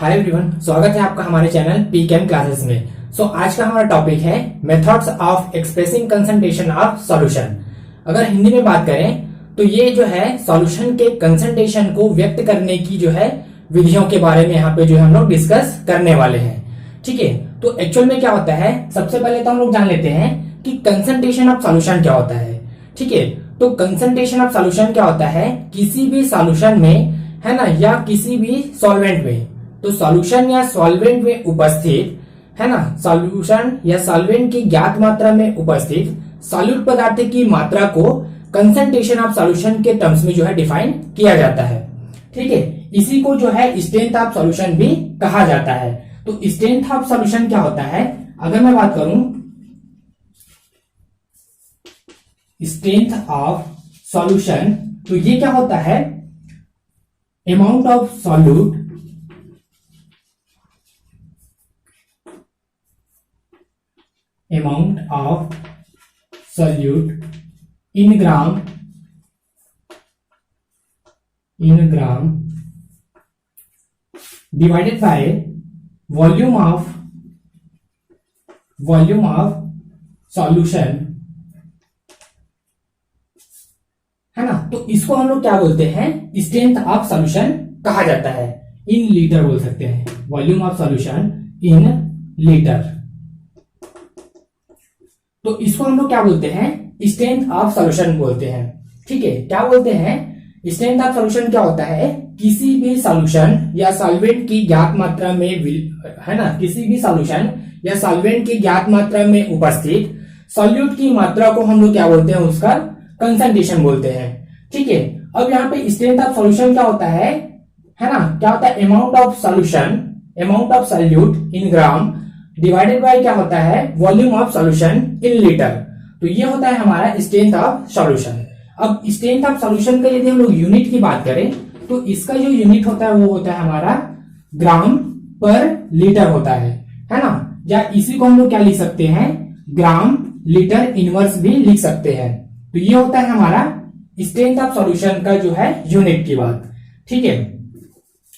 Hi everyone, स्वागत है आपका हमारे चैनल पीकेएम क्लासेस में। आज का हमारा टॉपिक है methods of expressing concentration of solution. अगर हिंदी में बात करें तो ये जो है सॉल्यूशन के कंसंट्रेशन को व्यक्त करने की जो है विधियों के बारे में यहाँ पे जो है हम लोग डिस्कस करने वाले हैं। ठीक है, तो एक्चुअल में क्या होता है, सबसे पहले तो हम लोग जान लेते हैं कि कंसंट्रेशन ऑफ सॉल्यूशन क्या होता है। ठीक है, तो कंसंट्रेशन ऑफ सॉल्यूशन क्या होता है, किसी भी सॉल्यूशन में है ना, या किसी भी सॉल्वेंट में, तो सॉल्यूशन या सॉल्वेंट में उपस्थित है ना, सॉल्यूशन या सॉल्वेंट की ज्ञात मात्रा में उपस्थित सॉल्यूट पदार्थ की मात्रा को कंसंट्रेशन ऑफ सॉल्यूशन के टर्म्स में जो है डिफाइन किया जाता है। ठीक है, इसी को जो है स्ट्रेंथ ऑफ सॉल्यूशन भी कहा जाता है। तो स्ट्रेंथ ऑफ सॉल्यूशन क्या होता है, अगर मैं बात करूं स्ट्रेंथ ऑफ सॉल्यूशन, तो ये क्या होता है, amount of solute in gram divided by volume of solution, है ना। तो इसको हम लोग क्या बोलते हैं, स्ट्रेंथ ऑफ सॉल्यूशन कहा जाता है। इन लीटर बोल सकते हैं, volume of solution in litre. तो इसको हम लोग क्या बोलते हैं, स्ट्रेंथ ऑफ सॉल्यूशन बोलते हैं। ठीक है, क्या बोलते हैं, स्ट्रेंथ ऑफ सॉल्यूशन क्या होता है, किसी भी सॉल्यूशन या सॉल्वेंट की ज्ञात मात्रा में, है ना, किसी भी सॉल्यूशन या सॉल्वेंट की ज्ञात मात्रा में उपस्थित सॉल्यूट की मात्रा को हम लोग क्या बोलते हैं, उसका कंसंट्रेशन बोलते हैं। ठीक है, अब यहाँ पे स्ट्रेंथ ऑफ सॉल्यूशन क्या होता है ना, क्या होता है, amount of solute in gram divided by क्या होता है, volume of solution in litre. तो ये होता है हमारा स्ट्रेंथ ऑफ सॉल्यूशन। अब स्ट्रेंथ ऑफ सॉल्यूशन का यदि हम लोग यूनिट की बात करें तो इसका जो यूनिट होता है वो होता है हमारा ग्राम पर लीटर होता है ना। या इसी को हम लोग क्या लिख सकते हैं, ग्राम लीटर इनवर्स भी लिख सकते हैं। तो ये होता है हमारा स्ट्रेंथ ऑफ सॉल्यूशन का जो है यूनिट की बात। ठीक है,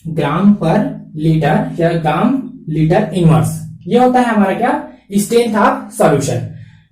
ग्राम पर लीटर या ग्राम लीटर इनवर्स, ये होता है हमारा क्या, स्ट्रेंथ ऑफ सॉल्यूशन।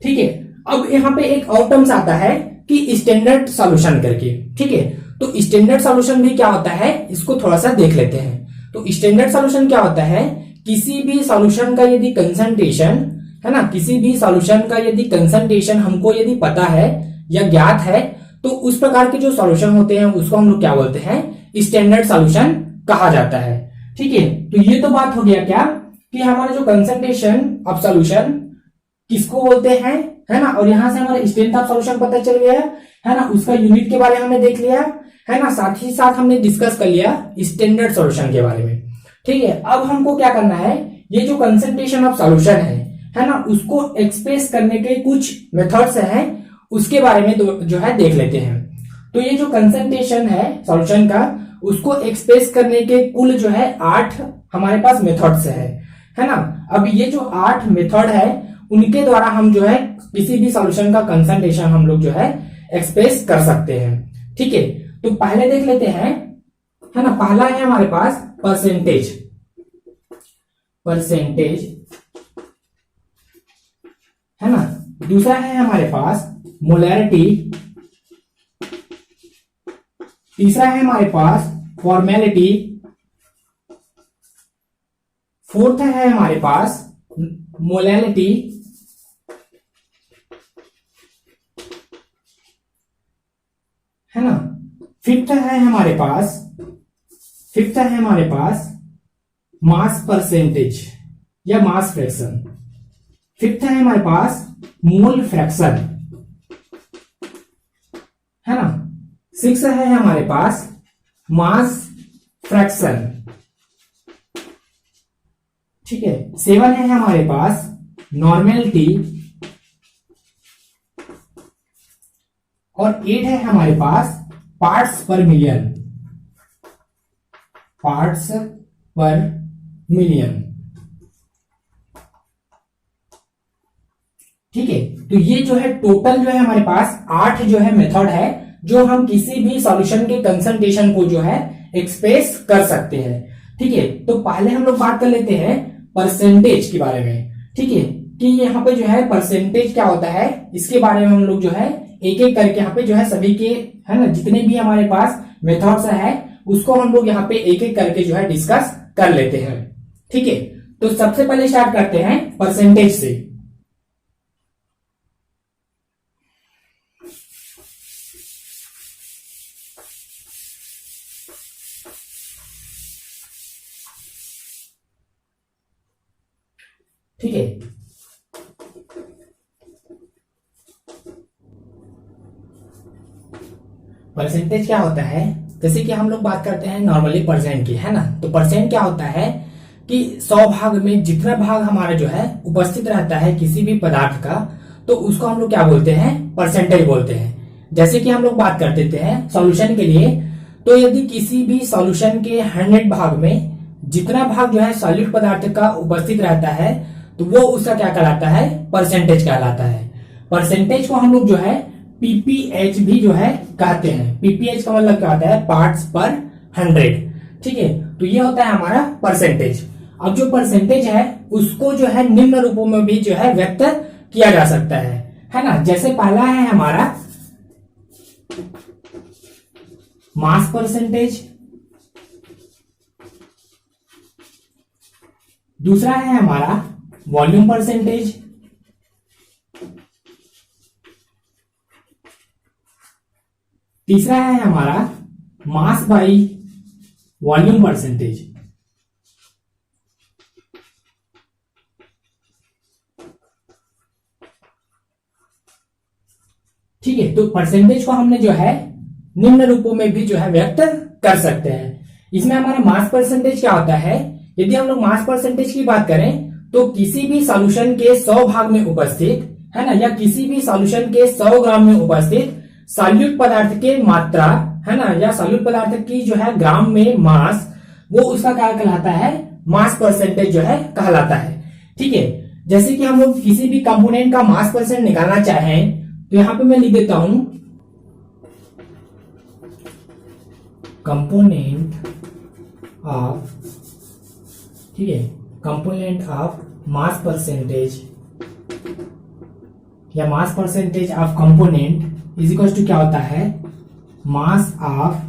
ठीक है, अब यहाँ पे एक और टर्म्स आता है कि स्टैंडर्ड सॉल्यूशन करके। ठीक है, तो स्टैंडर्ड सॉल्यूशन भी क्या होता है, इसको थोड़ा सा देख लेते हैं। तो स्टैंडर्ड सॉल्यूशन क्या होता है, किसी भी सॉल्यूशन का यदि कंसंट्रेशन, है ना, किसी भी सॉल्यूशन का यदि कंसंट्रेशन हमको यदि पता है या ज्ञात है, तो उस प्रकार के जो सॉल्यूशन होते हैं उसको हम लोग क्या बोलते हैं, स्टैंडर्ड सॉल्यूशन कहा जाता है। ठीक है, तो ये तो बात हो गया क्या कि हमारा जो कंसंट्रेशन ऑफ सॉल्यूशन किसको बोलते हैं, है ना, और यहां से हमारा स्ट्रेंथ ऑफ सॉल्यूशन पता चल गया है ना, उसका यूनिट के बारे में हमने देख लिया है ना, साथ ही साथ हमने डिस्कस कर लिया स्टैंडर्ड सॉल्यूशन के बारे में। ठीक है, अब हमको क्या करना है, ये जो कंसंट्रेशन ऑफ सॉल्यूशन है ना, उसको एक्सप्रेस करने के कुछ मेथड्स हैं, उसके बारे में जो है देख लेते हैं। तो ये जो कंसंट्रेशन है सॉल्यूशन का, उसको एक्सप्रेस करने के कुल जो है 8 हमारे पास मेथड्स है ना। अब ये जो 8 मेथड है उनके द्वारा हम जो है किसी भी सॉल्यूशन का कंसंट्रेशन हम लोग जो है एक्सप्रेस कर सकते हैं। ठीक है, तो पहले देख लेते हैं, है ना, पहला है हमारे पास परसेंटेज, है ना। दूसरा है हमारे पास मोलैरिटी, तीसरा है हमारे पास फॉर्मेलिटी, फोर्थ है हमारे पास मोलैलिटी, है ना। फिफ्थ है हमारे पास मास परसेंटेज या मास फ्रैक्शन। फिफ्थ है हमारे पास मोल फ्रैक्शन, है ना। सिक्स है हमारे पास मास फ्रैक्शन। ठीक है, 7 है हमारे पास नॉर्मेलिटी, और 8 है हमारे पास पार्ट्स पर मिलियन। ठीक है, तो ये जो है टोटल जो है हमारे पास 8 जो है मेथड है जो हम किसी भी सॉल्यूशन के कंसंट्रेशन को जो है एक्सप्रेस कर सकते हैं। ठीक है, तो पहले हम लोग बात कर लेते हैं परसेंटेज के बारे में। ठीक है, कि यहाँ पे जो है परसेंटेज क्या होता है इसके बारे में हम लोग जो है एक एक करके यहाँ पे जो है सभी के, है ना, जितने भी हमारे पास मेथड्स है उसको हम लोग यहाँ पे एक एक करके जो है डिस्कस कर लेते हैं। ठीक है, तो सबसे पहले स्टार्ट करते हैं परसेंटेज से। ठीक है, परसेंटेज क्या होता है, जैसे कि हम लोग बात करते हैं नॉर्मली परसेंट की, है ना, तो परसेंट क्या होता है कि 100 भाग में जितना भाग हमारा जो है उपस्थित रहता है किसी भी पदार्थ का, तो उसको हम लोग क्या बोलते हैं, परसेंटेज बोलते हैं। जैसे कि हम लोग बात कर देते हैं सॉल्यूशन के लिए, तो यदि किसी भी सॉल्यूशन के 100 भाग में जितना भाग जो है सॉल्यूट पदार्थ का उपस्थित रहता है तो वो उसका क्या कहलाता है, परसेंटेज कहलाता है। परसेंटेज को हम लोग जो है पीपीएच भी जो है कहते हैं। पीपीएच का मतलब क्या होता है, पार्ट्स पर 100। ठीक है, तो ये होता है हमारा परसेंटेज। अब जो परसेंटेज है उसको जो है निम्न रूपों में भी जो है व्यक्त किया जा सकता है ना। जैसे पहला है हमारा मास परसेंटेज, दूसरा है हमारा वॉल्यूम परसेंटेज, तीसरा है हमारा मास बाई वॉल्यूम परसेंटेज। ठीक है, तो परसेंटेज को हमने जो है निम्न रूपों में भी जो है व्यक्त कर सकते हैं। इसमें हमारा मास परसेंटेज क्या होता है, यदि हम लोग मास परसेंटेज की बात करें तो किसी भी सॉल्यूशन के 100 भाग में उपस्थित, है ना, या किसी भी सॉल्यूशन के 100 ग्राम में उपस्थित सॉल्यूट पदार्थ के मात्रा, है ना, या सॉल्यूट पदार्थ की जो है ग्राम में मास, वो उसका क्या कहलाता है, मास परसेंटेज जो है कहलाता है। ठीक है, जैसे कि हम लोग किसी भी कंपोनेंट का मास परसेंट निकालना चाहें तो यहां पे मैं लिख देता हूं कंपोनेंट ऑफ, ठीक है, कंपोनेंट ऑफ मास परसेंटेज या mass percentage of component is equal to क्या होता है, मास ऑफ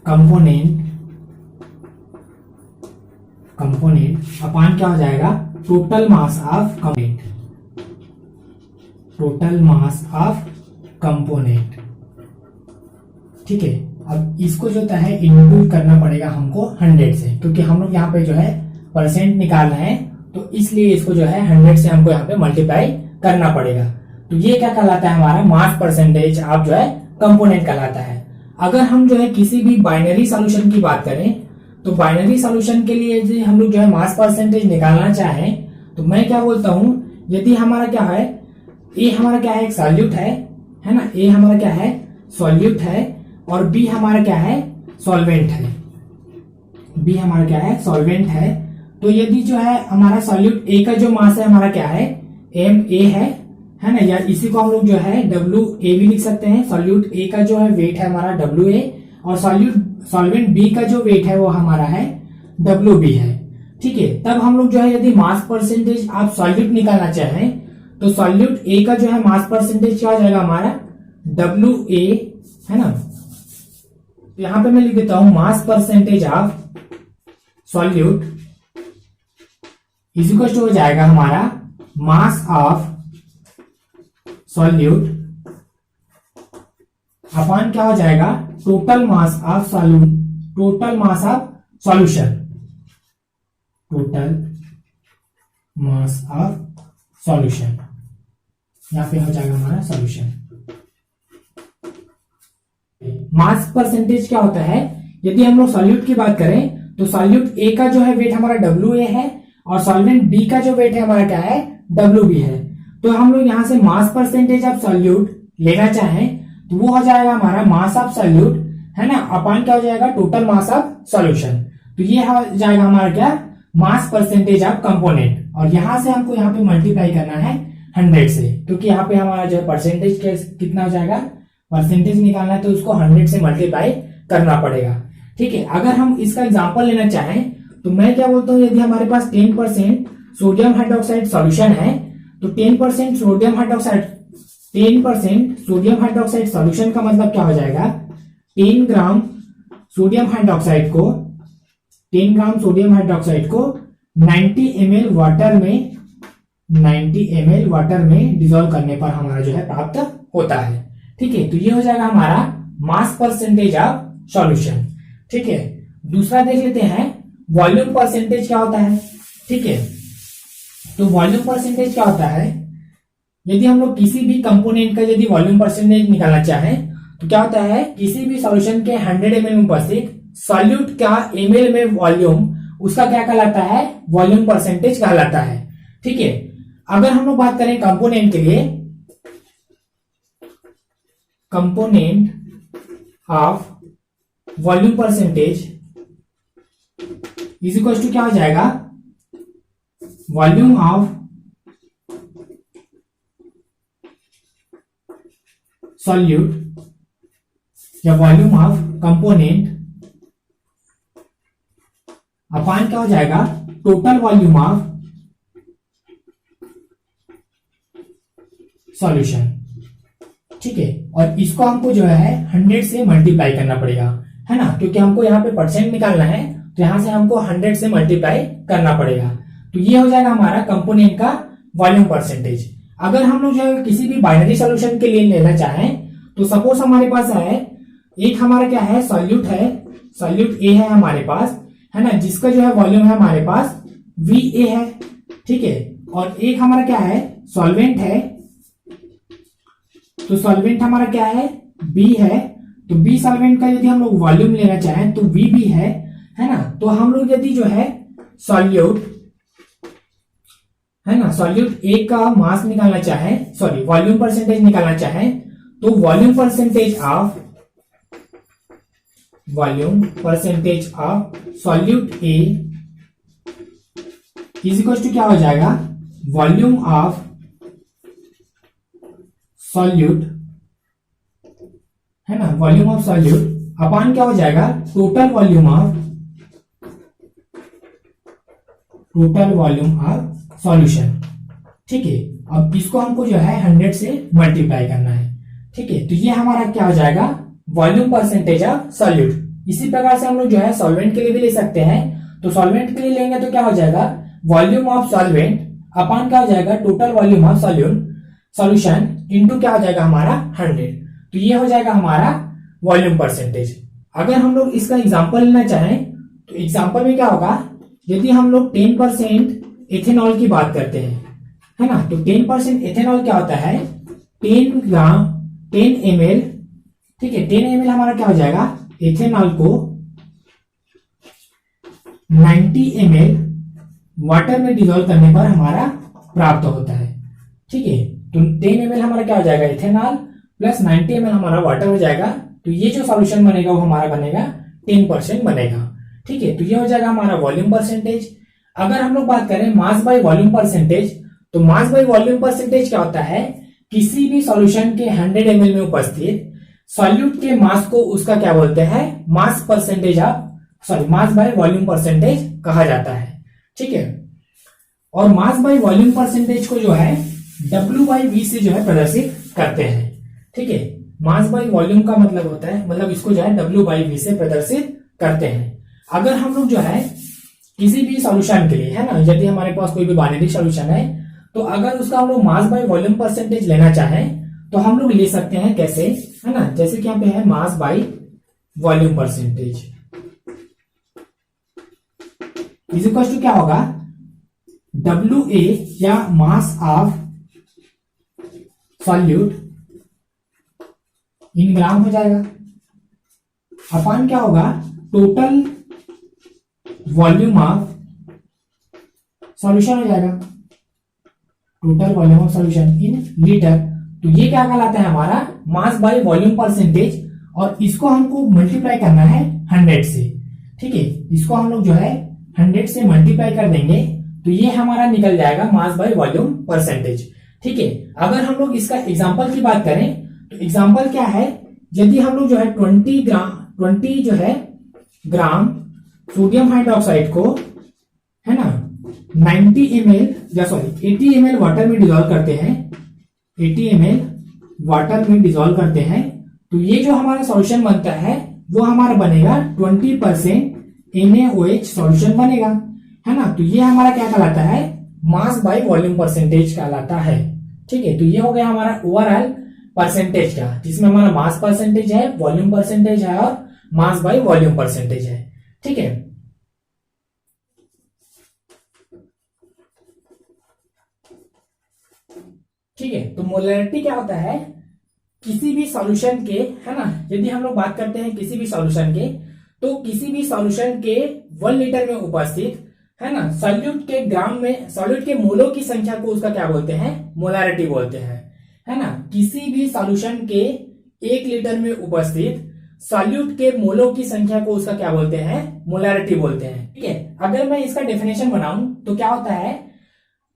कंपोनेंट अपान क्या हो जाएगा, total mass of component, total mass of component. ठीक है, अब इसको जो है इनटू करना पड़ेगा हमको 100 से, क्योंकि हम लोग यहाँ पे जो है परसेंट निकालना है, तो इसलिए इसको जो है 100 से हमको यहाँ पे मल्टीप्लाई करना पड़ेगा। तो ये क्या कहलाता है, हमारा मास परसेंटेज ऑफ जो है कंपोनेंट कहलाता है। अगर हम जो है किसी भी बाइनरी सॉल्यूशन की बात करें तो बाइनरी सॉल्यूशन के लिए यदि हम लोग जो है मास परसेंटेज निकालना चाहें तो मैं क्या बोलता हूं, यदि हमारा क्या है, ए हमारा क्या है, एक सॉल्यूट है ना, ए हमारा क्या है, सॉल्यूट है, और बी हमारा क्या है, सॉल्वेंट है, बी हमारा क्या है, सॉल्वेंट है। तो यदि जो है हमारा सॉल्यूट ए का जो मास है हमारा क्या है, एम ए है ना, या इसी को हम लोग जो है डब्ल्यू ए भी लिख सकते हैं। सॉल्यूट ए का जो है वेट है हमारा डब्ल्यू ए, और सॉल्वेंट बी का जो वेट है वो हमारा है डब्ल्यू बी है। ठीक है, तब हम लोग जो है यदि मास परसेंटेज आप सॉल्यूट निकालना चाहें तो सॉल्यूट ए का जो है मास परसेंटेज क्या हो जाएगा हमारा, डब्ल्यू ए, है ना। तो यहां पे मैं लिख देता हूं mass percentage of solute is equal to हो जाएगा हमारा मास ऑफ सॉल्यूट अपॉन क्या हो जाएगा, total mass of solute, total mass of solution, total mass of solution, यहां पे हो जाएगा हमारा सॉल्यूशन। मास परसेंटेज क्या होता है, यदि हम लोग सॉल्यूट की बात करें तो सॉल्यूट ए का जो है वेट हमारा डब्ल्यू ए है, और सॉल्वेंट बी का जो वेट है हमारा क्या है, डब्ल्यू बी है। तो हम लोग यहां से मास परसेंटेज ऑफ सॉल्यूट लेना चाहें तो वो हो जाएगा हमारा मास ऑफ सॉल्यूट, है ना, अपॉन क्या हो जाएगा, टोटल मास ऑफ सॉल्यूशन। तो ये हो जाएगा हमारा क्या, मास परसेंटेज ऑफ कंपोनेंट, और यहां से हमको यहाँ पे मल्टीप्लाई करना है 100 से, क्योंकि यहाँ पे हमारा जो परसेंटेज कितना हो जाएगा, परसेंटेज निकालना है तो उसको 100 से मल्टीप्लाई करना पड़ेगा। ठीक है, अगर हम इसका एग्जांपल लेना चाहें तो मैं क्या बोलता हूँ, यदि हमारे पास 10% सोडियम हाइड्रोक्साइड सॉल्यूशन है तो 10% sodium hydroxide 10% sodium hydroxide solution का मतलब क्या हो जाएगा, 10 ग्राम सोडियम हाइड्रोक्साइड को 10 ग्राम सोडियम हाइड्रोक्साइड को 90 ml वाटर में डिसॉल्व करने पर हमारा जो है प्राप्त होता है। ठीक है, तो ये हो जाएगा हमारा मास परसेंटेज ऑफ सॉल्यूशन। ठीक है, दूसरा देख लेते हैं वॉल्यूम परसेंटेज क्या होता है। ठीक है, तो वॉल्यूम परसेंटेज क्या होता है, यदि हम लोग किसी भी कंपोनेंट का यदि वॉल्यूम परसेंटेज निकालना चाहें तो क्या होता है, किसी भी सॉल्यूशन के 100 ml में उपस्थित सॉल्यूट का ml में वॉल्यूम उसका क्या कहलाता है, वॉल्यूम परसेंटेज कहलाता है। ठीक है, अगर हम लोग बात करें कंपोनेंट के लिए, component of volume percentage is equal to क्या हो जाएगा, वॉल्यूम ऑफ सॉल्यूट या वॉल्यूम ऑफ कंपोनेंट अपान क्या हो जाएगा, टोटल वॉल्यूम ऑफ सॉल्यूशन। ठीक है, और इसको हमको जो है 100 से मल्टीप्लाई करना पड़ेगा, है ना, क्योंकि हमको यहाँ पे परसेंट निकालना है तो यहां से हमको 100 से मल्टीप्लाई करना पड़ेगा। तो ये हो जाएगा हमारा कंपोनेंट का वॉल्यूम परसेंटेज। अगर हम लोग जो है किसी भी बाइनरी सॉल्यूशन के लिए लेना चाहें तो सपोज हमारे पास है एक हमारा क्या है, सॉल्यूट है, सॉल्यूट ए है हमारे पास, है ना, जिसका जो है वॉल्यूम है हमारे पास VA है। ठीक है, और एक हमारा क्या है, सॉल्वेंट है, तो सॉल्वेंट हमारा क्या है, B है। तो B सॉल्वेंट का यदि हम लोग वॉल्यूम लेना चाहें तो VB है ना। तो हम लोग यदि जो है सॉल्यूट है ना, सॉल्यूट ए का मास निकालना चाहें, सॉरी वॉल्यूम परसेंटेज निकालना चाहें तो volume percentage of solute A is equal to क्या हो जाएगा, वॉल्यूम ऑफ सॉल्यूट, है ना, वॉल्यूम ऑफ सॉल्यूट अपान क्या हो जाएगा, टोटल वॉल्यूम ऑफ सॉल्यूशन। ठीक है, अब इसको हमको जो है 100 से मल्टीप्लाई करना है। ठीक है, तो ये हमारा क्या हो जाएगा, वॉल्यूम परसेंटेज ऑफ सॉल्यूट। इसी प्रकार से हम लोग जो है सॉल्वेंट के लिए भी ले सकते हैं। तो सॉल्वेंट के लिए लेंगे तो क्या हो जाएगा, वॉल्यूम ऑफ सॉल्वेंट अपान क्या हो जाएगा, total volume of solution into क्या हो जाएगा हमारा 100। तो ये हो जाएगा हमारा वॉल्यूम परसेंटेज। अगर हम लोग इसका एग्जांपल लेना चाहें तो एग्जांपल में क्या होगा, यदि हम लोग 10% एथेनॉल की बात करते हैं, है ना, तो 10% एथेनॉल क्या होता है, 10 ml। ठीक है, 10 ml हमारा क्या हो जाएगा, एथेनॉल को 90 ml वाटर में डिसॉल्व करने पर हमारा प्राप्त होता है। ठीक है, तो 10 ml हमारा क्या हो जाएगा, इथेनॉल प्लस 90 ml हमारा वाटर हो जाएगा। तो ये जो सॉल्यूशन बनेगा वो हमारा बनेगा 10% बनेगा। ठीक है, तो ये हो जाएगा हमारा वॉल्यूम परसेंटेज। अगर हम लोग बात करें मास बाय वॉल्यूम परसेंटेज, तो मास बाय वॉल्यूम परसेंटेज क्या होता है, किसी भी सॉल्यूशन के 100 ml में उपस्थित सॉल्यूट के मास को उसका क्या बोलते हैं, mass percentage mass by volume percentage कहा जाता है। ठीक है, और मास बाय वॉल्यूम परसेंटेज को जो है W/V से जो है प्रदर्शित करते हैं। ठीक है, मास बाय वॉल्यूम का मतलब होता है, मतलब इसको जो है W/V से प्रदर्शित करते हैं। अगर हम लोग जो है किसी भी सॉल्यूशन के लिए, है ना, यदि हमारे पास कोई भी बाइनरी सॉल्यूशन है तो अगर उसका हम लोग मास बाय वॉल्यूम परसेंटेज लेना चाहें तो हम लोग ले सकते हैं कैसे, है ना, जैसे कि यहाँ पे है mass by volume percentage is equal to क्या होगा, WA या मास ऑफ सॉल्यूट इन ग्राम हो जाएगा, अपान क्या होगा, टोटल वॉल्यूम ऑफ सॉल्यूशन हो जाएगा, total volume of solution in litre. तो ये क्या कहलाता है हमारा मास बाय वॉल्यूम परसेंटेज, और इसको हमको मल्टीप्लाई करना है 100 से। ठीक है, इसको हम लोग जो है 100 से मल्टीप्लाई कर देंगे तो ये हमारा निकल जाएगा मास बाय वॉल्यूम परसेंटेज। ठीक है, अगर हम लोग इसका एग्जांपल की बात करें तो एग्जांपल क्या है, यदि हम लोग जो है 20 ग्राम सोडियम हाइड्रोक्साइड को, है ना, 90 ml या सॉरी 80 ml वाटर में डिजोल्व करते हैं, 80 ml वाटर में डिजोल्व करते हैं, तो ये जो हमारा सॉल्यूशन बनता है वो हमारा बनेगा 20% NaOH सॉल्यूशन बनेगा, है ना। तो ये हमारा क्या कहलाता है, मास बाय वॉल्यूम परसेंटेज कहलाता है। ठीक है, तो ये हो गया हमारा ओवरऑल परसेंटेज का, जिसमें हमारा मास परसेंटेज है, वॉल्यूम परसेंटेज है और मास बाय वॉल्यूम परसेंटेज है। ठीक है, ठीक है। तो मोलैरिटी क्या होता है, किसी भी सॉल्यूशन के, है ना, यदि हम लोग बात करते हैं किसी भी सॉल्यूशन के, तो किसी भी सॉल्यूशन के 1 लीटर में उपस्थित, है ना, सॉल्यूट के ग्राम में, सॉल्यूट के मोलों की संख्या को उसका क्या बोलते हैं, मोलैरिटी बोलते हैं, है ना। किसी भी सॉल्यूशन के 1 लीटर में उपस्थित सॉल्यूट के मोलों की संख्या को उसका क्या बोलते हैं, मोलैरिटी बोलते हैं। ठीक है, अगर मैं इसका डेफिनेशन बनाऊं तो क्या होता है,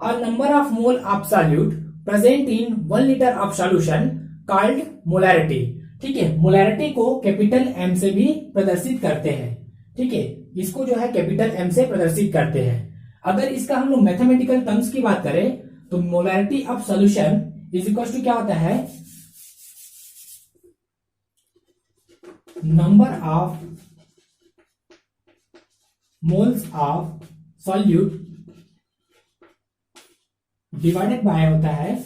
a number of mole of solute present in 1 litre of solution called molarity. ठीक है, मोलैरिटी को कैपिटल एम से भी प्रदर्शित करते हैं। ठीक है, इसको जो है कैपिटल एम से प्रदर्शित करते हैं। अगर इसका हम लोग मैथमेटिकल टर्म्स की बात करें तो molarity of solution is equal to क्या होता है, number of moles of solute divided by होता है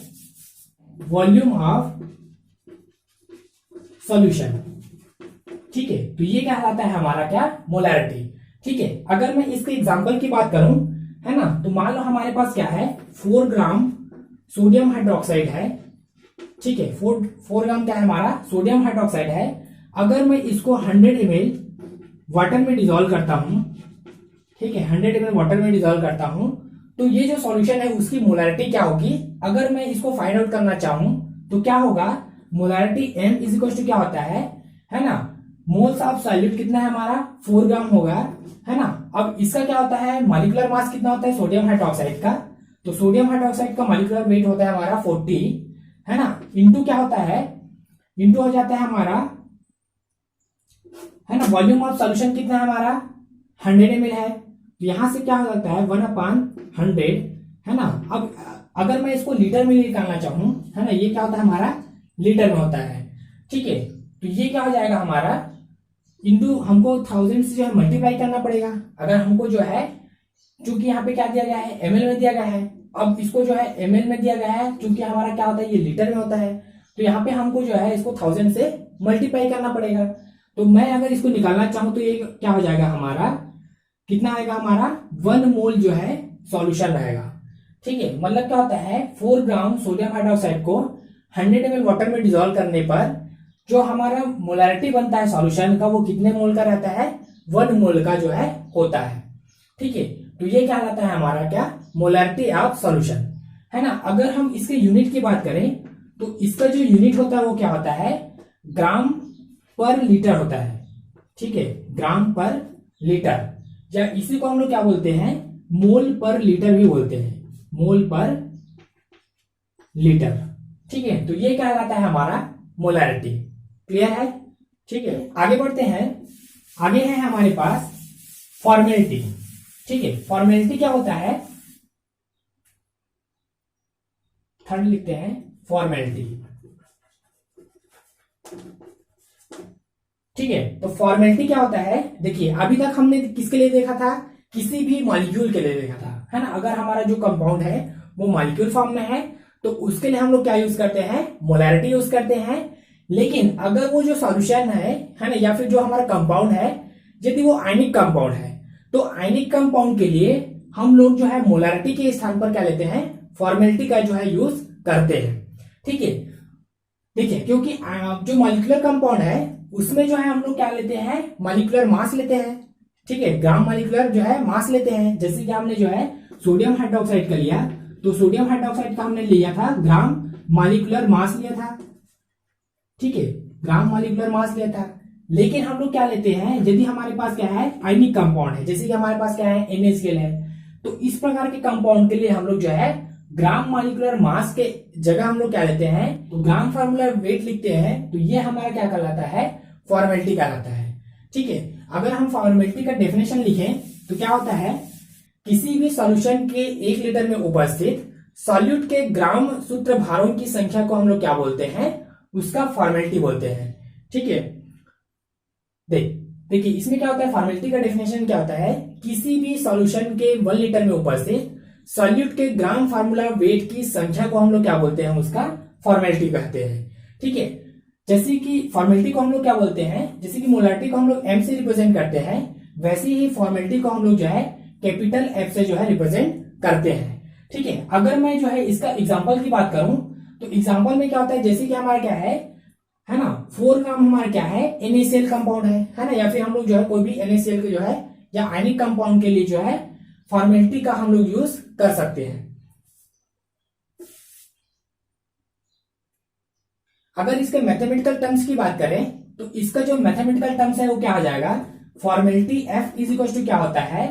वॉल्यूम ऑफ सॉल्यूशन। ठीक है, तो ये क्या कहलाता है हमारा क्या, मोलैरिटी। ठीक है, अगर मैं इसके एग्जांपल की बात करूं, है ना, तो मान लो हमारे पास क्या है, 4 ग्राम सोडियम हाइड्रोक्साइड है। ठीक है, 4 ग्राम क्या है हमारा, सोडियम हाइड्रोक्साइड है। अगर मैं इसको 100 ml वाटर में डिजोल्व करता हूं, ठीक है, 100 ml वाटर में डिजोल्व करता हूं, तो ये जो सॉल्यूशन है उसकी मोलैरिटी क्या होगी, अगर मैं इसको फाइंड आउट करना चाहूं तो क्या होगा, molarity M is equal to क्या होता है ना, मोल्स ऑफ सॉल्यूट कितना है हमारा, 4 ग्राम होगा, है ना। अब इसका क्या होता है, मॉलिक्यूलर मास कितना होता है सोडियम हाइड्रोक्साइड का, तो सोडियम हाइड्रोक्साइड का मॉलिक्यूलर वेट होता है हमारा 40, है ना, इंटू क्या होता है, इंटू हो जाता है हमारा, है ना, वॉल्यूम ऑफ सॉल्यूशन कितना है हमारा 100 ml है, तो यहां से क्या हो जाता है 1/100, है ना। अब अगर मैं इसको लीटर में निकालना चाहूं, है ना, ये क्या होता है हमारा लीटर में होता है। ठीक है, तो ये क्या हो जाएगा हमारा, इंटू हमको 1000 से जो है मल्टीप्लाई करना पड़ेगा। अगर हमको जो है, चूंकि यहाँ पे क्या दिया गया है, ml में दिया गया है, अब इसको जो है ml में दिया गया है, चूंकि हमारा क्या होता है ये लीटर में होता है, तो यहाँ पे हमको जो है इसको 1000 से मल्टीप्लाई करना पड़ेगा। तो मैं अगर इसको निकालना चाहूं तो ये क्या हो जाएगा हमारा, कितना आएगा हमारा, 1 मोल जो है सॉल्यूशन रहेगा। ठीक है, मतलब क्या होता है, 4 ग्राम सोडियम हाइड्रोक्साइड को 100 ml वाटर में डिजोल्व करने पर जो हमारा मोलैरिटी बनता है सॉल्यूशन का, वो कितने मोल का रहता है, 1 मोल का जो है होता है। ठीक है, तो ये क्या रहता है हमारा क्या, मोलैरिटी ऑफ सॉल्यूशन, है ना। अगर हम इसके यूनिट की बात करें तो इसका जो यूनिट होता है वो क्या होता है, ग्राम पर लीटर होता है। ठीक है, ग्राम पर लीटर, या इसी को हम लोग क्या बोलते हैं, मोल पर लीटर भी बोलते हैं, मोल पर लीटर। ठीक है, तो ये क्या कहलाता है हमारा मोलैरिटी। क्लियर है। ठीक है, आगे बढ़ते हैं। आगे है हमारे पास फॉर्मेलिटी। ठीक है, फॉर्मेलिटी क्या होता है, थर्ड लिखते हैं फॉर्मेलिटी। ठीक है, तो फॉर्मेलिटी क्या होता है, देखिए अभी तक हमने किसके लिए देखा था, किसी भी मॉलिक्यूल के लिए देखा था, है ना। अगर हमारा जो कंपाउंड है वो मॉलिक्यूल फॉर्म में है तो उसके लिए हम लोग क्या यूज करते हैं, मोलैरिटी यूज करते हैं। लेकिन अगर वो जो सॉल्यूशन है ना, या फिर जो हमारा कंपाउंड है, यदि वो आयनिक कंपाउंड है तो आयनिक कंपाउंड के लिए हम लोग जो है मोलैरिटी के स्थान पर क्या लेते हैं, फॉर्मेलिटी का जो है यूज करते हैं। ठीक है, देखिए क्योंकि जो मॉलिक्यूलर कंपाउंड है उसमें जो है हम लोग क्या लेते हैं, मॉलिक्यूलर मास लेते हैं। ठीक है, ग्राम मॉलिक्यूलर जो है मास लेते हैं। जैसे कि हमने जो है सोडियम हाइड्रोक्साइड का लिया, तो सोडियम हाइड्रोक्साइड का हमने लिया था ग्राम मॉलिक्यूलर मास लिया था। ठीक है, ग्राम मॉलिक्यूलर मास लिया था। लेकिन हम लोग क्या लेते हैं, यदि हमारे पास क्या है आयनिक कंपाउंड है, जैसे कि हमारे पास क्या है NaCl है, तो इस प्रकार के कंपाउंड के लिए हम लोग जो है ग्राम मॉलिक्यूलर मास के जगह हम लोग क्या लेते हैं, तो ग्राम फार्मूला वेट लिखते हैं। तो ये हमारा क्या कहलाता है, फॉर्मेलिटी कहलाता है। ठीक है, अगर हम फॉर्मेलिटी का डेफिनेशन लिखें तो क्या होता है, किसी भी सॉल्यूशन के 1 लीटर में उपस्थित सॉल्यूट के ग्राम सूत्र भारों की संख्या को हम लोग क्या बोलते हैं, उसका फॉर्मेलिटी बोलते हैं। ठीक है, देखिए इसमें क्या होता है, फॉर्मेलिटी का डेफिनेशन क्या होता है, किसी भी सॉल्यूशन के 1 लीटर में उपस्थित सॉल्यूट के ग्राम फार्मूला वेट की संख्या को हम लोग क्या बोलते हैं, उसका फॉर्मेलिटी कहते हैं। ठीक है, जैसे कि फॉर्मेलिटी को हम लोग क्या बोलते हैं, जैसे कि मोलारिटी को हम लोग एम से रिप्रेजेंट करते हैं, वैसे ही फॉर्मेलिटी को हम लोग जो है कैपिटल एफ से जो है रिप्रेजेंट करते हैं। ठीक है, अगर मैं जो है इसका एग्जांपल की बात करूं तो एग्जांपल में क्या होता है, जैसे कि हमारा क्या है ना, 4 ग्राम हमारा क्या है, NaCl कंपाउंड है ना, या फिर हम लोग जो है कोई भी NaCl के जो है या आयनिक कंपाउंड के लिए जो है फॉर्मेलिटी का हम लोग यूज कर सकते हैं। अगर इसके मैथमेटिकल टर्म्स की बात करें तो इसका जो मैथमेटिकल टर्म्स है वो क्या आ जाएगा, formality F is equal to क्या होता है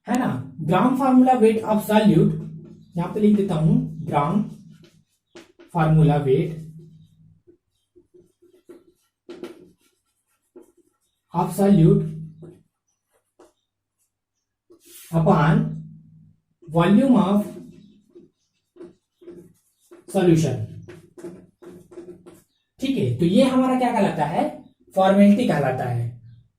ना, gram formula weight of solute, यहां पे लिख देता हूं gram formula weight of solute upon volume of solution. ठीक है, तो ये हमारा क्या कहलाता है, फॉर्मेलिटी कहलाता है।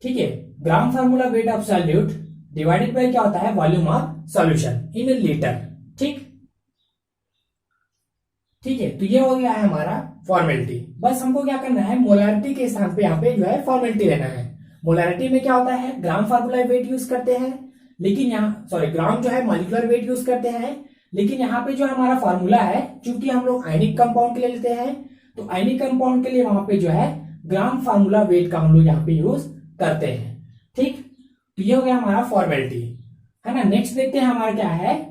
ठीक है, gram formula weight of solute divided by क्या होता है, volume of solution in litre. ठीक है, तो ये हो गया है हमारा फॉर्मेलिटी। बस हमको क्या करना है, मोलारिटी के स्थान पे यहाँ पे जो है फॉर्मेलिटी लेना है। मोलारिटी में क्या होता है, ग्राम फार्मूला वेट यूज करते हैं, लेकिन यहाँ ग्राम जो है मॉलिक्यूलर वेट यूज करते हैं, लेकिन यहाँ पे जो हमारा फॉर्मूला है, चूंकि हम लोग आयनिक कंपाउंड के लिए लेते हैं, तो आयनिक कंपाउंड के लिए वहां पे जो है ग्राम फार्मूला वेट का हम लोग यहाँ पे यूज करते हैं। ठीक, तो ये हो गया हमारा फॉर्मेलिटी, है ना। नेक्स्ट देखते हैं हमारा क्या है,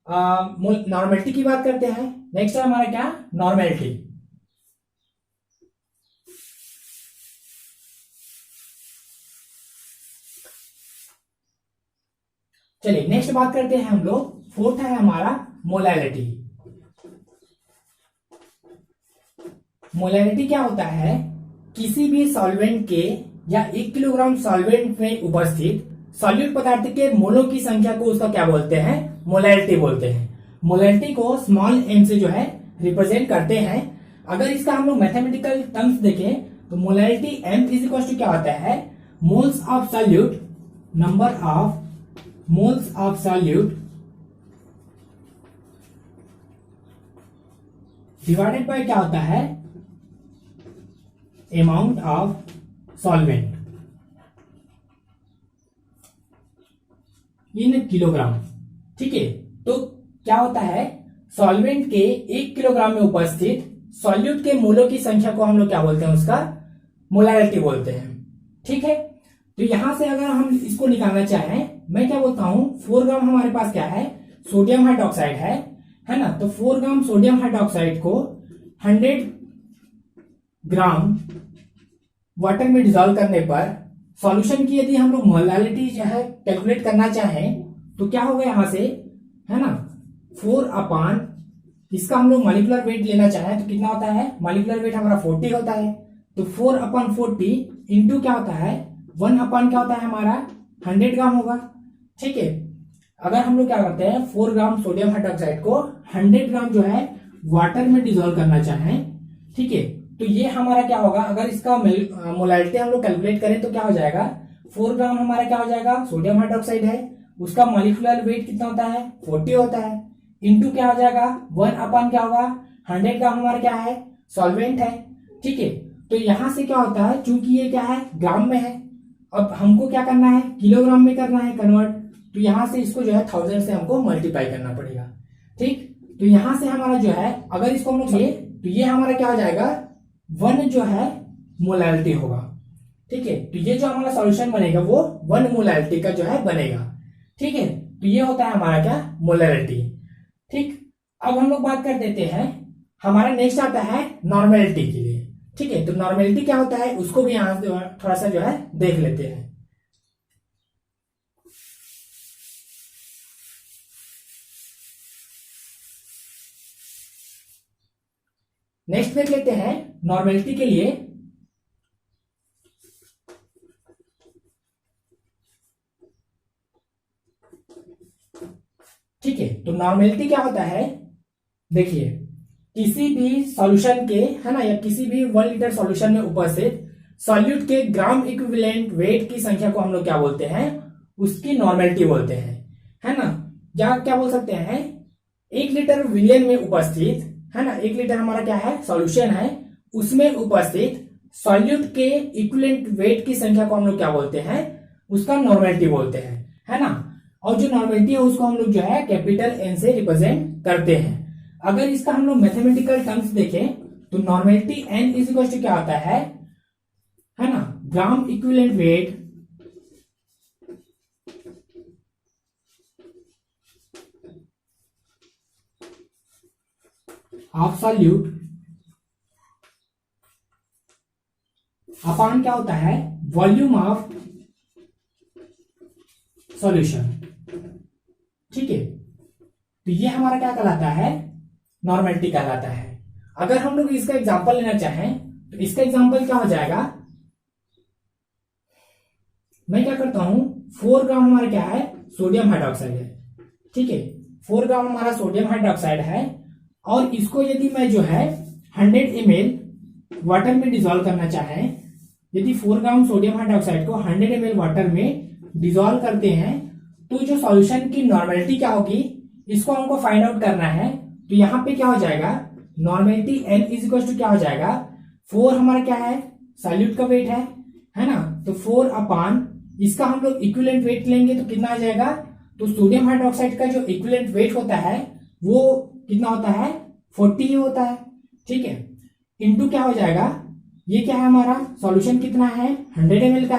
नॉर्मेलिटी की बात करते हैं। नेक्स्ट है हमारा क्या, नॉर्मेलिटी। चलिए नेक्स्ट बात करते हैं हम लोग, फोर्थ है हमारा मोलैलिटी। मोलैलिटी क्या होता है, किसी भी सॉल्वेंट के या 1 किलोग्राम सॉल्वेंट में उपस्थित सॉल्यूट पदार्थ के मोलों की संख्या को उसका क्या बोलते हैं, मोलैलिटी बोलते हैं। मोलैलिटी को स्मॉल m से जो है रिप्रेजेंट करते हैं। अगर इसका हम लोग मैथमेटिकल टर्म्स देखें तो molality m is equal to क्या होता है, moles of solute, number of moles of solute divided by क्या होता है, amount of solvent in kilogram. ठीक है, तो क्या होता है, सॉल्वेंट के 1 किलोग्राम में उपस्थित सॉल्यूट के मोलों की संख्या को हम लोग क्या बोलते हैं, उसका मोलैलिटी बोलते हैं। ठीक है, तो यहां से अगर हम इसको निकालना चाहें, मैं क्या बोलता हूं, 4 ग्राम हमारे पास क्या है, सोडियम हाइड्रोक्साइड है ना, तो 4 ग्राम सोडियम हाइड्रोक्साइड को 100 ग्राम वाटर में डिजोल्व करने पर सॉल्यूशन की यदि हम लोग मोलैलिटी जो है कैलकुलेट करना चाहें तो क्या होगा यहां से, है ना, 4 अपान इसका हम लोग मॉलिक्यूलर वेट लेना चाहें तो कितना होता है, मॉलिक्यूलर वेट हमारा 40 होता है, तो 4 अपान 40 इंटू क्या होता है, 1 अपान क्या होता है हमारा 100 ग्राम होगा। ठीक है, अगर हम लोग क्या करते हैं, 4 ग्राम सोडियम हाइड्रोक्साइड को 100 ग्राम जो है वाटर में डिजोल्व करना चाहें, ठीक है, तो ये हमारा क्या होगा, अगर इसका मोलैलिटी हम लोग कैलकुलेट करें तो क्या हो जाएगा, 4 ग्राम हमारा क्या हो जाएगा, सोडियम हाइड्रोक्साइड है, उसका मॉलिक्यूलर वेट कितना होता है, 40 होता है, इंटू क्या हो जाएगा 1 अपान क्या होगा 100 ग्राम हमारा क्या है, सॉल्वेंट है। ठीक है, तो यहां से क्या होता है, चूंकि ये क्या है ग्राम में है, अब हमको क्या करना है, किलोग्राम में करना है कन्वर्ट, तो यहां से इसको जो है 1000 से हमको मल्टीप्लाई करना पड़ेगा। ठीक, तो यहां से हमारा जो है, अगर इसको हम लोग तो ये हमारा क्या हो जाएगा, 1 जो है मोलैलिटी होगा। ठीक है, तो ये जो हमारा सॉल्यूशन बनेगा वो 1 मोलैलिटी का जो है बनेगा। ठीक है, तो ये होता है हमारा क्या, मोलैलिटी। ठीक, अब हम लोग बात कर देते हैं, हमारा नेक्स्ट आता है नॉर्मेलिटी के लिए। ठीक है, तो नॉर्मेलिटी क्या होता है उसको भी यहां से थोड़ा सा जो है देख लेते हैं। नेक्स्ट देख लेते हैं नॉर्मेलिटी के लिए, ठीक है। तो नॉर्मेलिटी क्या होता है, देखिए किसी भी सॉल्यूशन के, है ना, या किसी भी 1 लीटर सॉल्यूशन में उपस्थित सॉल्यूट के ग्राम इक्विवेलेंट वेट की संख्या को हम लोग क्या बोलते हैं, उसकी नॉर्मेलिटी बोलते हैं, है ना। या क्या बोल सकते हैं, 1 लीटर विलियन में उपस्थित, है ना, 1 लीटर हमारा क्या है, सॉल्यूशन है, उसमें उपस्थित सॉल्यूट के इक्विवेलेंट वेट की संख्या को हम लोग क्या बोलते हैं, उसका नॉर्मेलिटी बोलते हैं, है ना। और जो नॉर्मेलिटी है उसको हम लोग जो है कैपिटल एन से रिप्रेजेंट करते हैं। अगर इसका हम लोग मैथमेटिकल टर्म्स देखें तो normality N is equal to क्या होता है ना, gram equivalent weight of solute upon क्या होता है, वॉल्यूम ऑफ सॉल्यूशन। ठीक है, तो ये हमारा क्या कहलाता है, नॉर्मेलिटी कहलाता है। अगर हम लोग इसका एग्जांपल लेना चाहें तो इसका एग्जांपल क्या हो जाएगा, मैं क्या करता हूं, 4 ग्राम हमारा क्या है, सोडियम हाइड्रोक्साइड है। ठीक है, 4 ग्राम हमारा सोडियम हाइड्रोक्साइड है, और इसको यदि मैं जो है 100 ml वाटर में डिजोल्व करना चाहें, यदि 4 ग्राम सोडियम हाइड्रोक्साइड को 100 ml वाटर में डिजोल्व करते हैं तो जो सॉल्यूशन की नॉर्मेलिटी क्या होगी, इसको हमको फाइंड आउट करना है। तो यहां पे क्या हो जाएगा, normality N is equal to क्या हो जाएगा, 4 हमारा क्या है, सॉल्यूट का वेट है ना, तो 4 अपान इसका हम लोग इक्विवेलेंट वेट लेंगे तो कितना आ जाएगा, तो सोडियम हाइड्रोक्साइड का जो इक्विवेलेंट वेट होता है वो कितना होता है, 40 ही होता है। ठीक है, इनटू क्या हो जाएगा, ये क्या है हमारा सॉल्यूशन कितना है, 100 ml का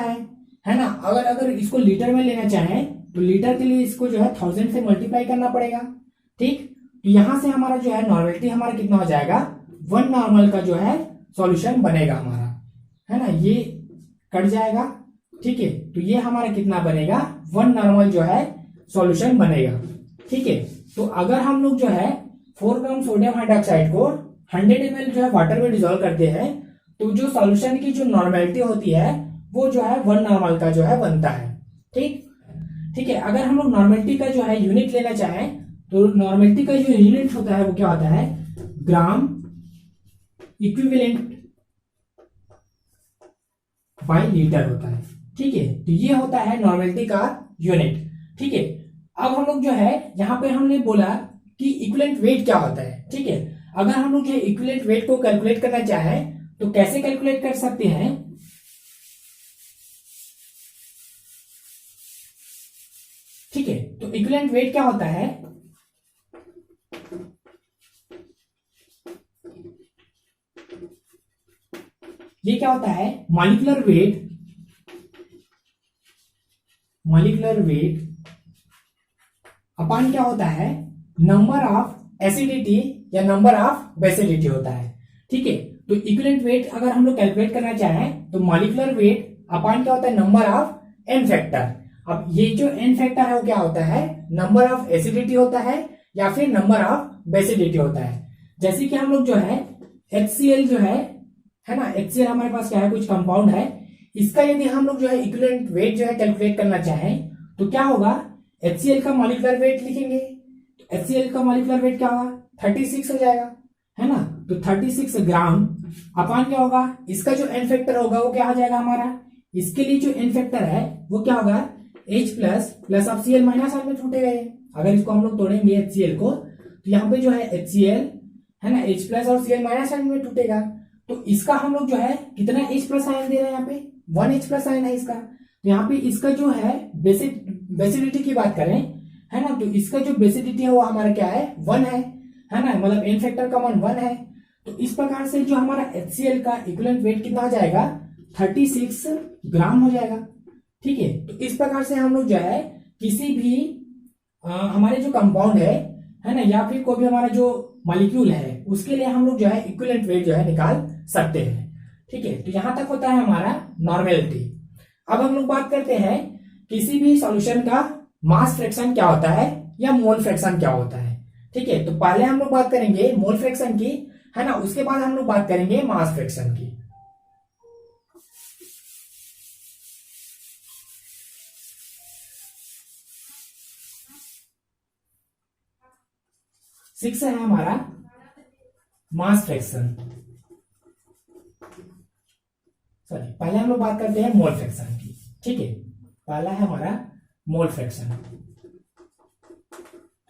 है ना। अगर इसको लीटर में लेना चाहें तो लीटर के लिए इसको जो है 1000 से मल्टीप्लाई करना पड़ेगा। ठीक, तो यहां से हमारा जो है नॉर्मेलिटी हमारा कितना हो जाएगा, 1 नॉर्मल का जो है सॉल्यूशन बनेगा हमारा, है ना, ये कट जाएगा। ठीक है, तो ये हमारा कितना बनेगा, 1 नॉर्मल जो है सॉल्यूशन बनेगा। ठीक है, तो अगर हम लोग जो है 4 ग्राम सोडियम हाइड्रोक्साइड को 100 ml जो है वाटर में डिजोल्व करते हैं तो जो सॉल्यूशन की जो नॉर्मेलिटी होती है वो जो है 1 नॉर्मल का जो है बनता है। ठीक ठीक है, अगर हम लोग नॉर्मेलिटी का जो है यूनिट लेना चाहें तो नॉर्मेलिटी का जो यूनिट होता है वो क्या होता है, ग्राम इक्विवेलेंट बाय लीटर होता है। ठीक है, तो ये होता है नॉर्मेलिटी का यूनिट। ठीक है, अब हम लोग जो है यहां पे हमने बोला कि इक्विवेलेंट वेट क्या होता है। ठीक है, अगर हम लोग जो है इक्विवेलेंट वेट को कैलकुलेट करना चाहें तो कैसे कैलकुलेट कर सकते हैं, ठीक है, तो इक्विवेलेंट वेट क्या होता है, ये क्या होता है, मॉलिक्यूलर वेट अपॉन क्या होता है, नंबर ऑफ एसिडिटी या नंबर ऑफ बेसिडिटी होता है। ठीक है, तो इक्विवेलेंट वेट अगर हम लोग कैलकुलेट करना चाहें तो मॉलिक्यूलर वेट अपॉन क्या होता है, नंबर ऑफ एन फैक्टर। अब ये जो एन फैक्टर है वो क्या होता है, नंबर ऑफ एसिडिटी होता है या फिर नंबर ऑफ बेसिडिटी होता है। जैसे कि हम लोग जो है HCl जो है ना, HCl हमारे पास क्या है, कुछ कंपाउंड है, इसका यदि हम लोग जो है इक्विवेलेंट वेट जो है कैलकुलेट करना चाहें तो क्या होगा, HCl का मॉलिक्यूलर वेट लिखेंगे, तो HCl का मॉलिक्यूलर वेट क्या होगा, 36 हो जाएगा, है ना। तो 36 ग्राम अपॉन क्या होगा, इसका जो एन फैक्टर होगा वो क्या हो जाएगा हमारा, इसके लिए जो एन फैक्टर है वो क्या होगा, H प्लस प्लस अब Cl माइनस साइन में छूटेगा ये। अगर इसको हम लोग तोड़ेंगे HCl को तो यहाँ पे जो है HCl है ना, H प्लस और Cl माइनस साइन में टूटेगा, तो इसका हम लोग जो है कितना H प्लस साइन दे रहे हैं, यहाँ पे 1 H प्लस साइन है इसका। तो यहाँ पे इसका जो है बेसिडिटी की बात करें, है ना, तो इसका जो बेसिडिटी है वो हमारा क्या है, 1 है ना, मतलब एन फैक्टर का मान 1 है। तो इस प्रकार से जो हमारा HCl का इक्विवेलेंट वेट कितना हो जाएगा, 36 ग्राम हो जाएगा। ठीक है, तो इस प्रकार से हम लोग जो है किसी भी हमारे जो कंपाउंड है ना, या फिर कोई भी हमारा जो मॉलिक्यूल है उसके लिए हम लोग जो है इक्विवेलेंट वेट जो है निकाल सकते हैं। ठीक है, तो यहां तक होता है हमारा नॉर्मेलिटी। अब हम लोग बात करते हैं किसी भी सॉल्यूशन का मास फ्रैक्शन क्या होता है या मोल फ्रैक्शन क्या होता है। ठीक है, तो पहले हम लोग बात करेंगे मोल फ्रैक्शन की, है ना, उसके बाद हम लोग बात करेंगे मास फ्रैक्शन की। 6 है हमारा मास फ्रैक्शन, सॉरी पहले हम लोग बात करते हैं मोल फ्रैक्शन की। ठीक है, पहला है हमारा मोल फ्रैक्शन।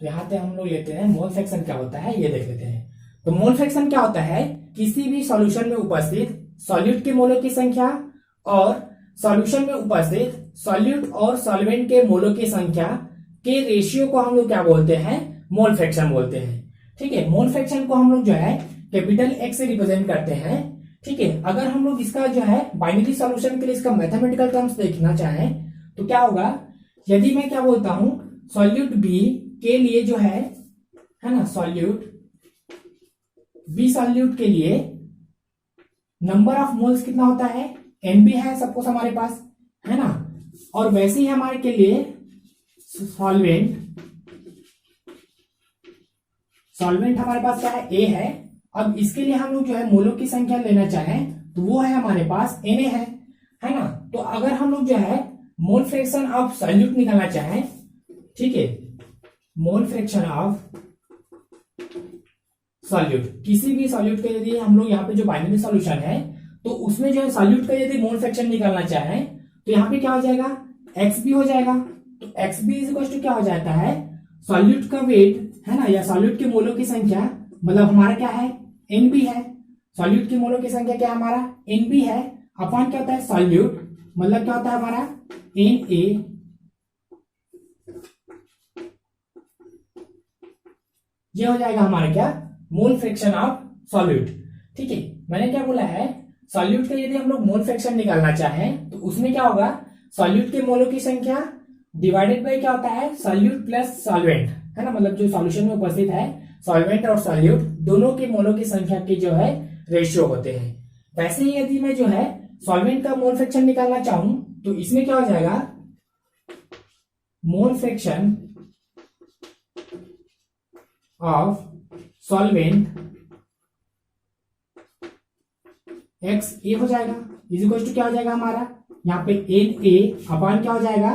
तो यहां पे हम लोग लेते हैं मोल फ्रैक्शन क्या होता है ये देख लेते हैं। तो मोल फ्रैक्शन क्या होता है, किसी भी सॉल्यूशन में उपस्थित सॉल्यूट के मोलों की संख्या और सॉल्यूशन में उपस्थित सॉल्यूट और सॉल्वेंट के मोलों की संख्या के रेशियो को हम लोग क्या बोलते हैं, मोल फ्रैक्शन बोलते हैं। ठीक है, मोल फ्रैक्शन को हम लोग जो है कैपिटल एक्स से रिप्रेजेंट करते हैं। ठीक है, अगर हम लोग इसका जो है बाइनरी सॉल्यूशन के लिए इसका मैथमेटिकल टर्म्स देखना चाहें तो क्या होगा, यदि मैं क्या बोलता हूं सॉल्यूट बी के लिए जो है ना, सॉल्यूट बी सॉल्यूट के लिए नंबर ऑफ मोल्स कितना होता है, एन बी है सबको हमारे पास, है ना। और वैसे ही हमारे के लिए सॉल्वेंट हमारे पास क्या है, ए है। अब इसके लिए हम लोग जो है मोलों की संख्या लेना चाहें तो वो है हमारे पास Na है ना। तो अगर हम लोग जो है मोल फ्रैक्शन ऑफ सॉल्यूट निकालना चाहें, ठीक है, मोल फ्रैक्शन ऑफ सॉल्यूट, किसी भी सॉल्यूट के यदि हम लोग यहाँ पे जो बाइनरी सॉल्यूशन है तो उसमें जो है सॉल्यूट का यदि मोल फ्रैक्शन निकालना चाहें तो यहाँ पे क्या हो जाएगा, एक्स बी हो जाएगा। तो X B is equal to क्या हो जाता है, सॉल्यूट का वेट है ना, या सॉल्यूट के मोलों की संख्या, मतलब हमारा क्या है एन बी है, सॉल्यूट की मोलों की संख्या क्या है हमारा एन बी है, अपॉन क्या होता है सॉल्यूट, मतलब क्या होता है हमारा एन ए ये हो जाएगा हमारा क्या, मोल फ्रैक्शन ऑफ सॉल्यूट। ठीक है, मैंने क्या बोला है, सॉल्यूट का यदि हम लोग मोल फ्रैक्शन निकालना चाहें तो उसमें क्या होगा, सॉल्यूट के मोलों की संख्या डिवाइडेड बाय क्या होता है, सॉल्यूट प्लस सॉल्वेंट, है ना, मतलब जो सॉल्यूशन में उपस्थित है सॉल्वेंट और सॉल्यूट दोनों के मोलों की संख्या के जो है रेशियो होते हैं। वैसे ही यदि मैं जो है सॉल्वेंट का मोल फ्रैक्शन निकालना चाहूं तो इसमें क्या हो जाएगा, mole fraction of solvent X A हो जाएगा, इज इक्वल टू क्या हो जाएगा हमारा, यहाँ पे एन ए अपॉन क्या हो जाएगा,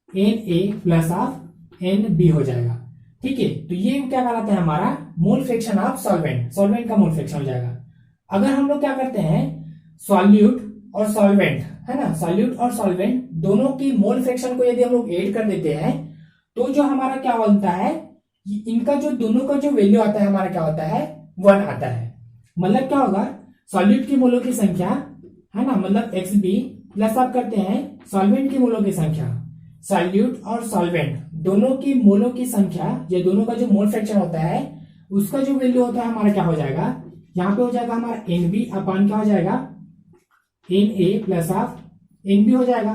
N A plus of N B हो जाएगा। ठीक है, तो ये क्या कहलाता है हमारा मोल फ्रैक्शन ऑफ सॉल्वेंट, सॉल्वेंट का मोल फ्रैक्शन हो जाएगा। अगर हम लोग क्या करते हैं सॉल्यूट और सॉल्वेंट, है ना, सॉल्यूट और सॉल्वेंट दोनों की मोल फ्रैक्शन को यदि हम लोग ऐड कर देते हैं तो जो हमारा क्या बनता है, इनका जो दोनों का जो वैल्यू आता है हमारा क्या होता है 1 आता है। मतलब क्या होगा, सॉल्यूट की मोलों की संख्या, है ना, मतलब एक्स बी प्लस आप करते हैं सॉल्वेंट की मोलों की संख्या, सॉल्यूट और सॉल्वेंट दोनों की मोलों की संख्या, ये दोनों का जो मोल फ्रैक्शन होता है उसका जो वैल्यू होता है हमारा क्या हो जाएगा, यहाँ पे हो जाएगा हमारा एन बी अपॉन क्या हो जाएगा N A plus of N B हो जाएगा,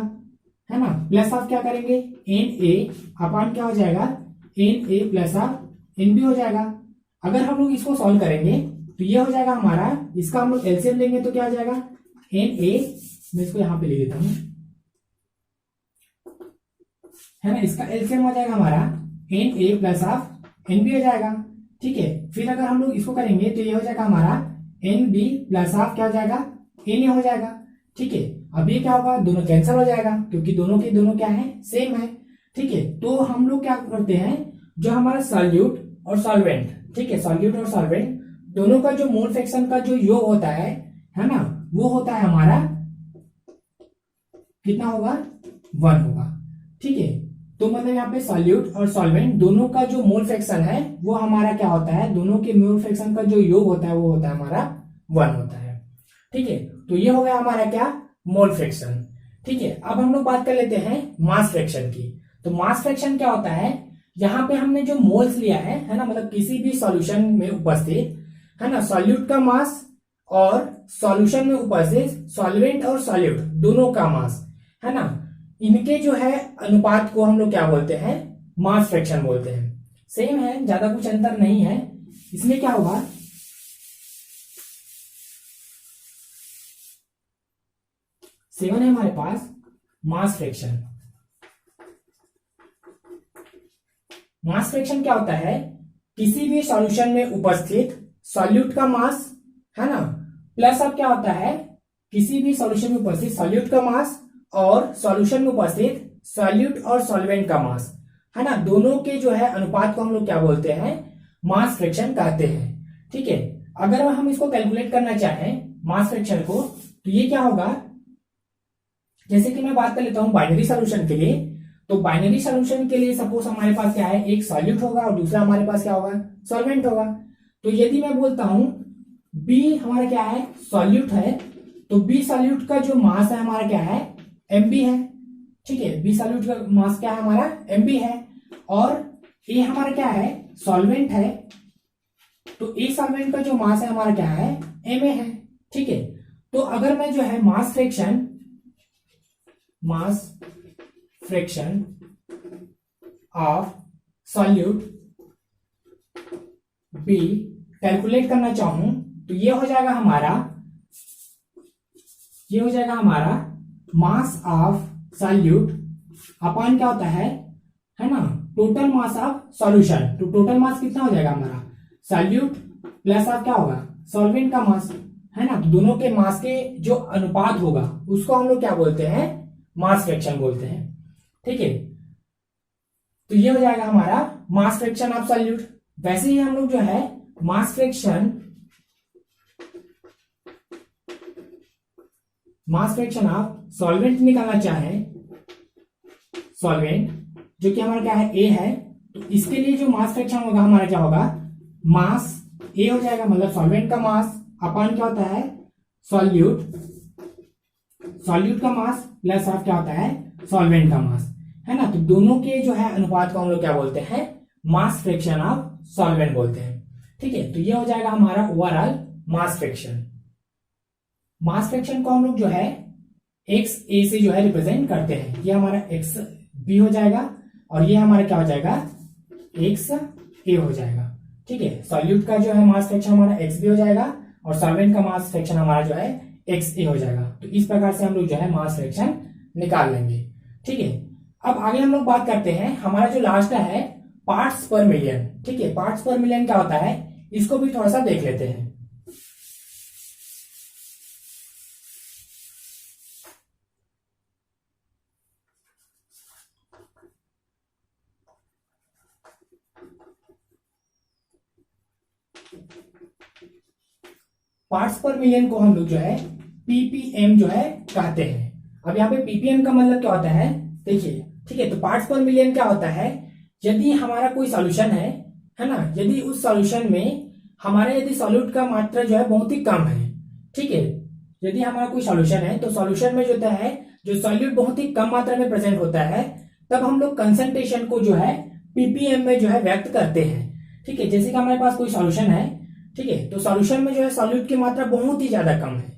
है ना, प्लस ऑफ क्या करेंगे एन ए अपॉन क्या हो जाएगा N A plus of N B हो जाएगा। अगर हम लोग इसको सॉल्व करेंगे तो ये हो जाएगा हमारा, इसका हम लोग एलसीएम लेंगे तो क्या हो जाएगा एन ए, मैं इसको यहां पे ले देता हूं, है ना, इसका एलसीएम हो जाएगा हमारा N A plus of N B हो जाएगा। ठीक है, फिर अगर हम लोग इसको करेंगे तो ये हो जाएगा हमारा एन बी प्लस ऑफ क्या हो जाएगा एन ए हो जाएगा। ठीक है, अब ये क्या होगा, दोनों कैंसिल हो जाएगा क्योंकि दोनों के दोनों क्या है सेम है। ठीक है, तो हम लोग क्या करते हैं, जो हमारा सॉल्यूट और सॉल्वेंट, ठीक है, सॉल्यूट और सॉल्वेंट दोनों का जो मोल फ्रैक्शन का जो योग होता है ना, वो होता है हमारा कितना होगा 1 होगा। ठीक है, तो मतलब यहाँ पे सॉल्यूट और सॉल्वेंट दोनों का जो मोल फ्रैक्शन है वो हमारा क्या होता है, दोनों के मोल फ्रैक्शन का जो योग होता है वो होता है हमारा 1 होता है। ठीक है, तो ये हो गया हमारा क्या मोल फ्रैक्शन। ठीक है, अब हम लोग बात कर लेते हैं मास फ्रैक्शन की। तो मास फ्रैक्शन क्या होता है, यहाँ पे हमने जो मोल्स लिया है ना, मतलब किसी भी सॉल्यूशन में उपस्थित, है ना, सॉल्यूट का मास और सॉल्यूशन में उपस्थित सॉल्वेंट और सॉल्यूट दोनों का मास, है ना, इनके जो है अनुपात को हम लोग क्या बोलते हैं, मास फ्रैक्शन बोलते हैं। सेम है, ज्यादा कुछ अंतर नहीं है। इसमें क्या होगा, सेवन है हमारे पास मास फ्रैक्शन। मास फ्रैक्शन क्या होता है, किसी भी सॉल्यूशन में उपस्थित सॉल्यूट का मास, है ना, प्लस अब क्या होता है, किसी भी सॉल्यूशन में उपस्थित सॉल्यूट का मास और सॉल्यूशन में उपस्थित सॉल्यूट और सॉल्वेंट का मास, है ना, दोनों के जो है अनुपात को हम लोग क्या बोलते हैं, मास फ्रैक्शन कहते हैं। ठीक है, अगर हम इसको कैलकुलेट करना चाहें मास फ्रैक्शन को, तो ये क्या होगा, जैसे कि मैं बात कर लेता हूं बाइनरी सॉल्यूशन के लिए। तो बाइनरी सॉल्यूशन के लिए सपोज हमारे पास क्या है, एक सॉल्यूट होगा और दूसरा हमारे पास क्या होगा, सॉल्वेंट होगा। तो यदि मैं बोलता हूं बी हमारा क्या है, सॉल्यूट है, तो बी सॉल्यूट का जो मास है हमारा क्या है, एमबी है। ठीक है, बी सॉल्यूट का मास क्या है हमारा, एमबी है। और ए हमारा क्या है, सॉल्वेंट है, तो ए सॉल्वेंट का जो मास है हमारा क्या है, एम ए है। ठीक है, तो अगर मैं जो है mass fraction of solute B calculate करना चाहूं, तो ये हो जाएगा हमारा मास ऑफ सॉल्यूट अपॉन क्या होता है ना, टोटल मास ऑफ सॉल्यूशन। तो टोटल मास कितना हो जाएगा हमारा, सॉल्यूट प्लस ऑफ क्या होगा, सॉल्वेंट का मास, है ना। तो दोनों के मास के जो अनुपात होगा उसको हम लोग क्या बोलते हैं, मास फ्रैक्शन बोलते हैं। ठीक है, तो ये हो जाएगा हमारा मास फ्रैक्शन ऑफ सॉल्यूट। वैसे ही हम लोग जो है मास फ्रैक्शन ऑफ सॉल्वेंट निकालना चाहे, सॉल्वेंट जो कि हमारा क्या है, ए है, तो इसके लिए जो मास फ्रैक्शन होगा हमारा क्या होगा, मास ए हो जाएगा, मतलब सॉल्वेंट का मास अपॉन क्या होता है, सॉल्यूट का मास प्लस ऑफ क्या होता है, सॉल्वेंट का मास, है ना। तो दोनों के जो है अनुपात को हम लोग क्या बोलते हैं, मास फ्रैक्शन ऑफ सॉल्वेंट बोलते हैं। ठीक है, तो ये हो जाएगा हमारा overall mass fraction. Mass fraction को हम लोग जो है एक्स ए से जो है रिप्रेजेंट करते हैं। ये हमारा एक्स बी हो जाएगा और ये हमारा क्या हो जाएगा, एक्स ए हो जाएगा। ठीक है, सॉल्यूट का जो है मास फ्रैक्शन हमारा एक्स बी हो जाएगा और सॉल्वेंट का मास फ्रैक्शन हमारा जो है एक्स ए हो जाएगा। तो इस प्रकार से हम लोग जो है मास फ्रैक्शन निकाल लेंगे। ठीक है, अब आगे हम लोग बात करते हैं, हमारा जो लास्ट है पार्ट्स पर मिलियन। ठीक है, पार्ट्स पर मिलियन क्या होता है, इसको भी थोड़ा सा देख लेते हैं। पार्ट्स पर मिलियन को हम लोग जो है पीपीएम जो है कहते हैं। अब यहाँ पे पीपीएम का मतलब क्या होता है, देखिए। ठीक है, तो पार्ट्स पर मिलियन क्या होता है, यदि हमारा कोई सॉल्यूशन है ना, यदि उस सॉल्यूशन में हमारा यदि सॉल्यूट का मात्रा जो है बहुत ही कम है। ठीक है, यदि हमारा कोई सॉल्यूशन है तो सॉल्यूशन में जो होता है, जो सॉल्यूट बहुत ही कम मात्रा में प्रेजेंट होता है, तब हम लोग कंसंट्रेशन को जो है पीपीएम में जो है व्यक्त करते हैं। ठीक है, जैसे कि हमारे पास कोई सॉल्यूशन है, ठीक है, तो सॉल्यूशन में जो है सॉल्यूट की मात्रा बहुत ही ज्यादा कम है।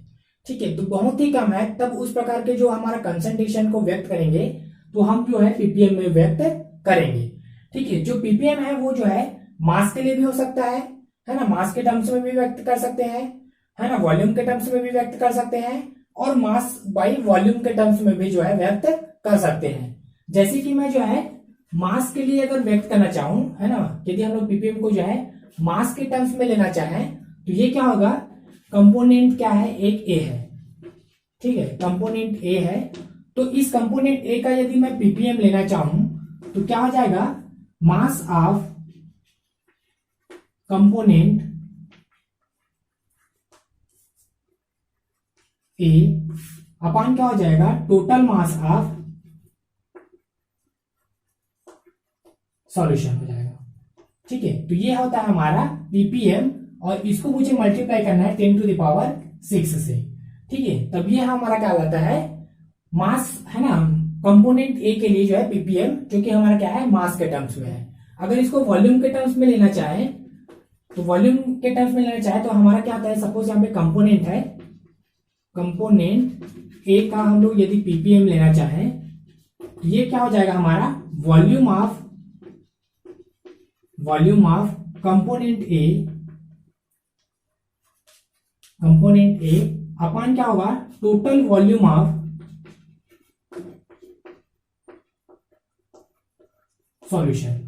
ठीक है, तो बहुत ही कम है, तब उस प्रकार के जो हमारा कंसंट्रेशन को व्यक्त करेंगे तो हम जो है पीपीएम में व्यक्त करेंगे। ठीक है, जो पीपीएम है वो जो है मास के लिए भी हो सकता है ना, मास के टर्म्स में भी व्यक्त कर सकते हैं, है ना, वॉल्यूम के टर्म्स में भी व्यक्त कर सकते हैं, और मास बाई वॉल्यूम के टर्म्स में भी जो है व्यक्त कर सकते हैं। जैसे कि मैं जो है मास के लिए अगर व्यक्त करना चाहूं, है ना, यदि हम लोग पीपीएम को जो है मास के टर्म्स में लेना चाहें, तो ये क्या होगा, कंपोनेंट क्या है, एक ए है। ठीक है, कंपोनेंट ए है, तो इस कंपोनेंट ए का यदि मैं पीपीएम लेना चाहूं तो क्या हो जाएगा, mass of component A upon क्या हो जाएगा, टोटल मास ऑफ सॉल्यूशन हो जाएगा। ठीक है, तो ये होता है हमारा पीपीएम, और इसको मुझे मल्टीप्लाई करना है 10⁶ से। ठीक है, तब ये हमारा क्या कहलाता है, मास, है ना, कंपोनेंट ए के लिए जो है पीपीएम, जो कि हमारा क्या है, मास के टर्म्स में है। अगर इसको वॉल्यूम के टर्म्स में लेना चाहे, तो वॉल्यूम के टर्म्स में लेना चाहे तो हमारा क्या आता है, सपोज यहाँ पे कंपोनेंट है, कंपोनेंट ए का हम लोग यदि पीपीएम लेना चाहें, तो ये क्या हो जाएगा हमारा, volume of component A upon क्या होगा, टोटल वॉल्यूम ऑफ सॉल्यूशन।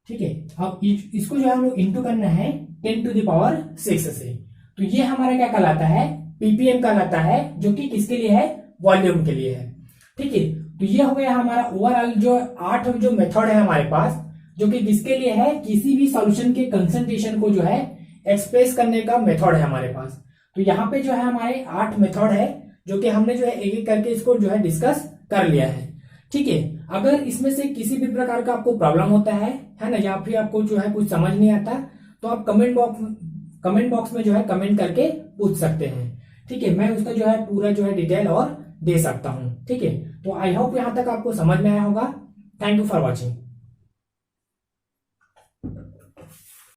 ठीक है, अब इसको जो है हम लोग इंटू करना है 10⁶ से, तो ये हमारा क्या कहलाता है, पीपीएम कहलाता है, जो कि किसके लिए है, वॉल्यूम के लिए है। ठीक है, तो ये हो गया हमारा ओवरऑल जो 8 जो मेथड है हमारे पास, जो कि किसके लिए है, किसी भी सॉल्यूशन के कंसंट्रेशन को जो है एक्सप्रेस करने का मेथड है हमारे पास। तो यहाँ पे जो है हमारे 8 मेथड है जो कि हमने जो है एक एक करके इसको जो है डिस्कस कर लिया है। ठीक है, अगर इसमें से किसी भी प्रकार का आपको प्रॉब्लम होता है ना, या फिर आपको जो है कुछ समझ नहीं आता, तो आप कमेंट बॉक्स में जो है कमेंट करके पूछ सकते हैं। ठीक है, मैं उसका जो है पूरा जो है डिटेल और दे सकता हूं। ठीक है, तो आई होप यहां तक आपको समझ में आया होगा। Thank you for watching.